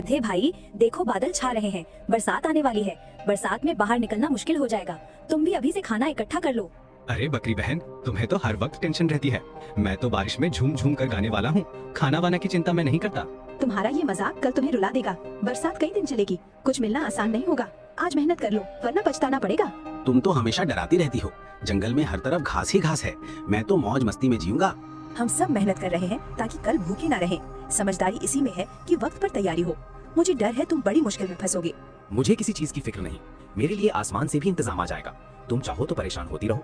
थे भाई, देखो बादल छा रहे हैं, बरसात आने वाली है। बरसात में बाहर निकलना मुश्किल हो जाएगा। तुम भी अभी से खाना इकट्ठा कर लो। अरे बकरी बहन, तुम्हें तो हर वक्त टेंशन रहती है। मैं तो बारिश में झूम झूम कर गाने वाला हूँ। खाना वाना की चिंता मैं नहीं करता। तुम्हारा ये मजाक कल तुम्हें रुला देगा। बरसात कई दिन चलेगी, कुछ मिलना आसान नहीं होगा। आज मेहनत कर लो वरना पछताना पड़ेगा। तुम तो हमेशा डराती रहती हो। जंगल में हर तरफ घास ही घास है। मैं तो मौज मस्ती में जीऊंगा। हम सब मेहनत कर रहे हैं ताकि कल भूखे न रहें। समझदारी इसी में है कि वक्त पर तैयारी हो। मुझे डर है तुम बड़ी मुश्किल में फंसोगे। मुझे किसी चीज की फिक्र नहीं। मेरे लिए आसमान से भी इंतजाम आ जाएगा। तुम चाहो तो परेशान होती रहो।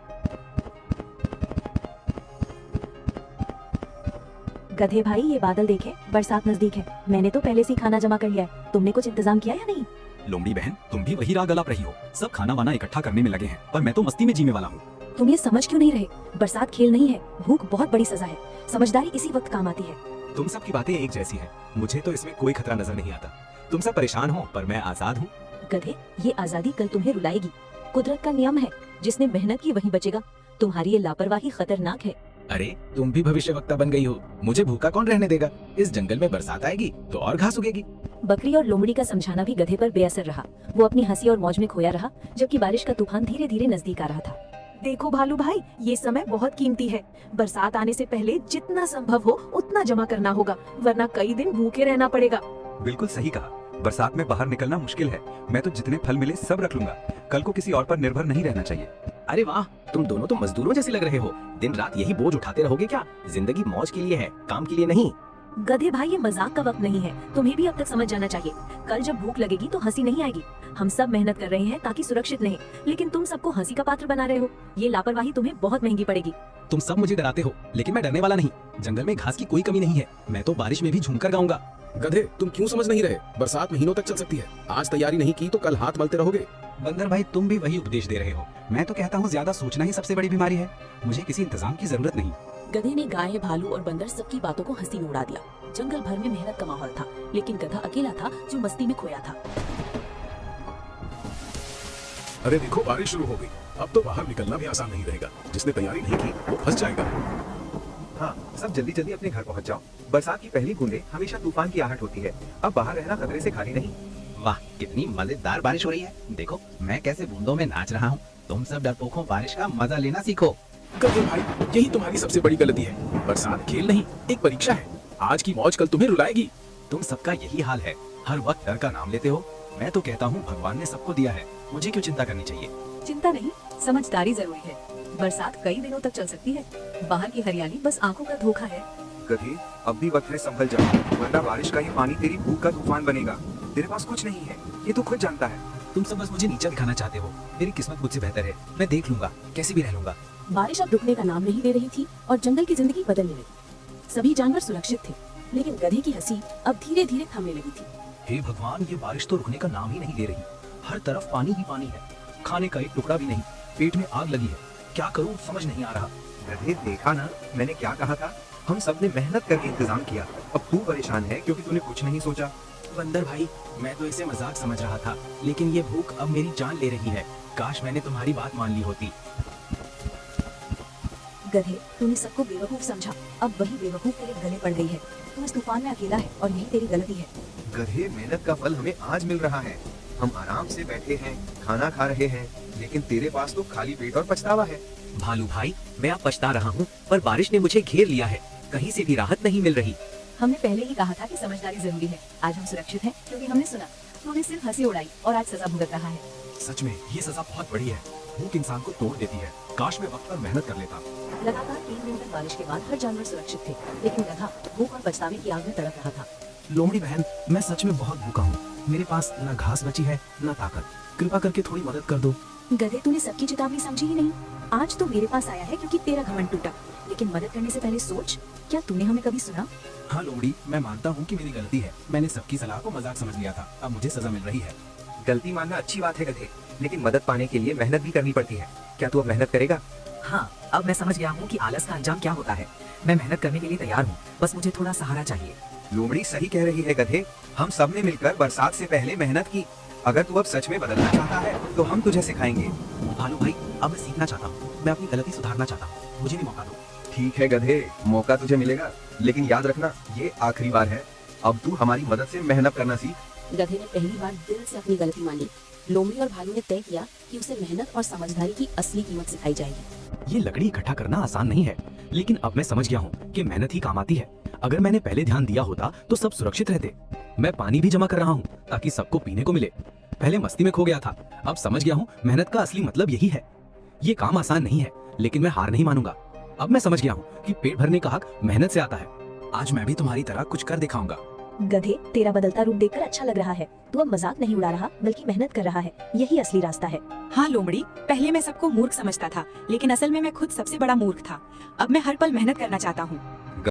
गधे भाई, ये बादल देखे, बरसात नजदीक है। मैंने तो पहले से ही खाना जमा कर लिया है। तुमने कुछ इंतजाम किया या नहीं? लोमड़ी बहन, तुम भी वही राग अलाप रही हो। सब खाना वाना इकट्ठा करने में लगे हैं, पर मैं तो मस्ती में जीने वाला हूँ। तुम ये समझ क्यों नहीं रहे? बरसात खेल नहीं है, भूख बहुत बड़ी सजा है। समझदारी इसी वक्त काम आती है। तुम सब की बातें एक जैसी हैं। मुझे तो इसमें कोई खतरा नजर नहीं आता। तुम सब परेशान हो, पर मैं आजाद हूँ। गधे, ये आजादी कल तुम्हें रुलाएगी। कुदरत का नियम है, जिसने मेहनत की वही बचेगा। तुम्हारी ये लापरवाही खतरनाक है। अरे तुम भी भविष्यवक्ता बन गई हो। मुझे भूखा कौन रहने देगा। इस जंगल में बरसात आएगी तो और घास उगेगी। बकरी और लोमड़ी का समझाना भी गधे पर बेअसर रहा। वो अपनी हंसी और मौज में खोया रहा, जबकि बारिश का तूफान धीरे धीरे नजदीक आ रहा था। देखो भालू भाई, ये समय बहुत कीमती है। बरसात आने से पहले जितना संभव हो उतना जमा करना होगा, वरना कई दिन भूखे रहना पड़ेगा। बिल्कुल सही कहा। बरसात में बाहर निकलना मुश्किल है। मैं तो जितने फल मिले सब रख लूंगा। कल को किसी और पर निर्भर नहीं रहना चाहिए। अरे वाह, तुम दोनों तो मजदूरों जैसे लग रहे हो। दिन रात यही बोझ उठाते रहोगे क्या? जिंदगी मौज के लिए है, काम के लिए नहीं। गधे भाई, ये मजाक का वक्त नहीं है। तुम्हें भी अब तक समझ जाना चाहिए। कल जब भूख लगेगी तो हंसी नहीं आएगी। हम सब मेहनत कर रहे हैं ताकि सुरक्षित रहें, लेकिन तुम सबको हंसी का पात्र बना रहे हो। ये लापरवाही तुम्हें बहुत महंगी पड़ेगी। तुम सब मुझे डराते हो, लेकिन मैं डरने वाला नहीं। जंगल में घास की कोई कमी नहीं है। मैं तो बारिश में भी झूमकर गाऊंगा। गधे, तुम क्यों समझ नहीं रहे? बरसात महीनों तक चल सकती है। आज तैयारी नहीं की तो कल हाथ मलते रहोगे। बंदर भाई, तुम भी वही उपदेश दे रहे हो। मैं तो कहता हूँ ज्यादा सोचना ही सबसे बड़ी बीमारी है। मुझे किसी इंतजाम की जरूरत नहीं। गधे ने गाय, भालू और बंदर सबकी बातों को हंसी में उड़ा दिया। जंगल भर में मेहनत का माहौल था, लेकिन गधा अकेला था जो मस्ती में खोया था। अरे देखो, बारिश शुरू हो गई। अब तो बाहर निकलना भी आसान नहीं रहेगा। जिसने तैयारी नहीं की वो फंस जाएगा। हाँ, सब जल्दी जल्दी अपने घर पहुँच जाओ। बरसात की पहली बूंदें हमेशा तूफान की आहट होती है। अब बाहर रहना खतरे से खाली नहीं। वाह, कितनी मजेदार बारिश हो रही है। देखो मैं कैसे बूंदों में नाच रहा हूँ। तुम सब डरपोकों, बारिश का मजा लेना सीखो। गधे भाई, यही तुम्हारी सबसे बड़ी गलती है। बरसात खेल नहीं, एक परीक्षा है। आज की मौज कल तुम्हें रुलाएगी। तुम सबका यही हाल है। हर वक्त डर का नाम लेते हो। मैं तो कहता हूँ भगवान ने सबको दिया है, मुझे क्यों चिंता करनी चाहिए। चिंता नहीं, समझदारी जरूरी है। बरसात कई दिनों तक चल सकती है। बाहर की हरियाली बस आंखों का धोखा है। गधे, अब भी वक्त है, संभल जाओ, वरना बारिश का ये पानी तेरी भूख का तूफान बनेगा। तेरे पास कुछ नहीं है, ये तू खुद जानता है। तुम सब बस मुझे नीचा दिखाना चाहते हो। मेरी किस्मत मुझसे बेहतर है। मैं देख लूंगा, कैसे भी रह लूंगा। बारिश अब रुकने का नाम नहीं ले रही थी और जंगल की जिंदगी बदलने लगी। सभी जानवर सुरक्षित थे, लेकिन गधे की हंसी अब धीरे धीरे थमने लगी थी। हे भगवान, ये बारिश तो रुकने का नाम ही नहीं ले रही। हर तरफ पानी ही पानी है। खाने का एक टुकड़ा भी नहीं। पेट में आग लगी है। क्या करूं समझ नहीं आ रहा। गधे, देखा ना मैंने क्या कहा था? हम सब ने मेहनत करके इंतजाम किया। अब तू परेशान है क्योंकि तूने कुछ नहीं सोचा। बंदर भाई, मैं तो इसे मजाक समझ रहा था, लेकिन ये भूख अब मेरी जान ले रही है। काश मैंने तुम्हारी बात मान ली होती। गधे, तूने सबको बेवकूफ समझा। अब वही बेवकूफ तेरे गले पड़ गई है। तू इस तूफान में अकेला है और यही तेरी गलती है। गधे, मेहनत का फल हमें आज मिल रहा है। हम आराम से बैठे हैं, खाना खा रहे हैं, लेकिन तेरे पास तो खाली पेट और पछतावा है। भालू भाई, मैं अब पछता रहा हूँ, पर बारिश ने मुझे घेर लिया है। कहीं से भी राहत नहीं मिल रही। हमने पहले ही कहा था कि समझदारी जरूरी है। आज हम सुरक्षित हैं क्योंकि हमने सुना। तूने सिर्फ हंसी उड़ाई और आज सजा भुगत रहा है। सच में ये सजा बहुत बड़ी है। भूख इंसान को तोड़ देती है। काश मैं वक्त पर मेहनत कर लेता। लगातार 3 दिन तक बारिश के बाद हर जानवर सुरक्षित थे, लेकिन गधा भूख और पछतावे की आग में तड़प रहा था। लोमड़ी बहन, मैं सच में बहुत भूखा हूँ। मेरे पास न घास बची है न ताकत। कृपा करके थोड़ी मदद कर दो। गधे, तूने सबकी चेतावनी समझी ही नहीं। आज तो मेरे पास आया है क्योंकि तेरा घमंड टूटा, लेकिन मदद करने से पहले सोच, क्या तूने हमें कभी सुना? हाँ लोमड़ी, मैं मानता हूँ कि मेरी गलती है। मैंने सबकी सलाह को मजाक समझ लिया था। अब मुझे सजा मिल रही है। गलती मानना अच्छी बात है गधे, लेकिन मदद पाने के लिए मेहनत भी करनी पड़ती है। क्या तू अब मेहनत करेगा? हाँ, अब मैं समझ गया हूँ कि आलस का अंजाम क्या होता है। मैं मेहनत करने के लिए तैयार हूँ, बस मुझे थोड़ा सहारा चाहिए। लोमड़ी सही कह रही है गधे। हम सब ने मिलकर बरसात से पहले मेहनत की। अगर तू अब सच में बदलना चाहता है तो हम तुझे सिखाएंगे। भालू भाई, अब मैं सीखना चाहता हूँ। मैं अपनी गलती सुधारना चाहता हूँ। मुझे भी मौका दो। ठीक है गधे, मौका तुझे मिलेगा, लेकिन याद रखना ये आखिरी बार है। अब तू हमारी मदद से मेहनत करना सीख। गधे ने पहली बार दिल से अपनी गलती मानी। लोमड़ी और भालू ने तय किया कि उसे मेहनत और समझदारी की असली कीमत सिखाई जाएगी। ये लकड़ी इकट्ठा करना आसान नहीं है, लेकिन अब मैं समझ गया हूँ कि मेहनत ही काम आती है। अगर मैंने पहले ध्यान दिया होता तो सब सुरक्षित रहते। मैं पानी भी जमा कर रहा हूँ ताकि सबको पीने को मिले। पहले मस्ती में खो गया था, अब समझ गया हूँ मेहनत का असली मतलब यही है। ये काम आसान नहीं है, लेकिन मैं हार नहीं मानूंगा। अब मैं समझ गया हूँ कि पेट भरने का हक मेहनत से आता है। आज मैं भी तुम्हारी तरह कुछ कर दिखाऊंगा। गधे, तेरा बदलता रूप देखकर अच्छा लग रहा है। तू अब मजाक नहीं उड़ा रहा बल्कि मेहनत कर रहा है। यही असली रास्ता है। हाँ लोमड़ी, पहले मैं सबको मूर्ख समझता था, लेकिन असल में मैं खुद सबसे बड़ा मूर्ख था। अब मैं हर पल मेहनत करना चाहता हूँ।